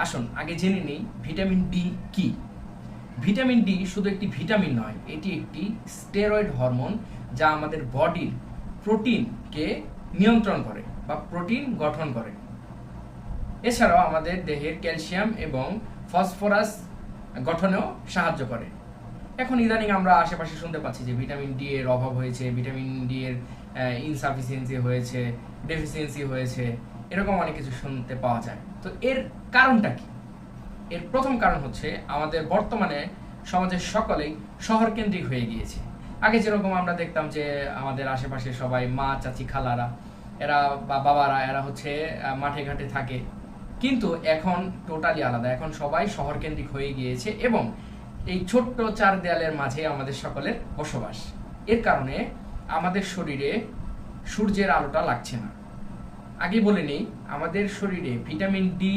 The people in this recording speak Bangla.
আসুন আগে জেনে নেই ভিটামিন ডি কি। ভিটামিন ডি শুধু একটি ভিটামিন নয়, এটি একটি স্টেরয়েড হরমোন যা আমাদের বডির প্রোটিনকে নিয়ন্ত্রণ করে বা প্রোটিন গঠন করে। এছাড়াও আমাদের দেহের ক্যালসিয়াম এবং ফসফরাস গঠনেও সাহায্য করে। এখন ইদানিং আমরা আশেপাশে শুনতে পাচ্ছি যে ভিটামিন ডি এর অভাব হয়েছে, ভিটামিন ডি এর ইনসাফিসিয়েন্সি হয়েছে, ডেফিসিয়েন্সি হয়েছে, এরকম অনেক কিছু শুনতে পাওয়া যায়। তো এর কারণটা কি? এর প্রথম কারণ হচ্ছে আমাদের বর্তমানে সমাজের সকলেই শহর কেন্দ্রিক হয়ে গিয়েছে। আগে যেরকম আমরা দেখতাম যে আমাদের আশেপাশে সবাই মা, চাচি, খালারা এরা বা বাবারা এরা হচ্ছে মাঠে ঘাটে থাকে, কিন্তু এখন টোটালি আলাদা। এখন সবাই শহর কেন্দ্রিক হয়ে গিয়েছে এবং এই ছোট্ট চার দেয়ালের মাঝে আমাদের সকলের বসবাস। এর কারণে আমাদের শরীরে সূর্যের আলোটা লাগছে না। আগে বলে নেই, আমাদের শরীরে ভিটামিন ডি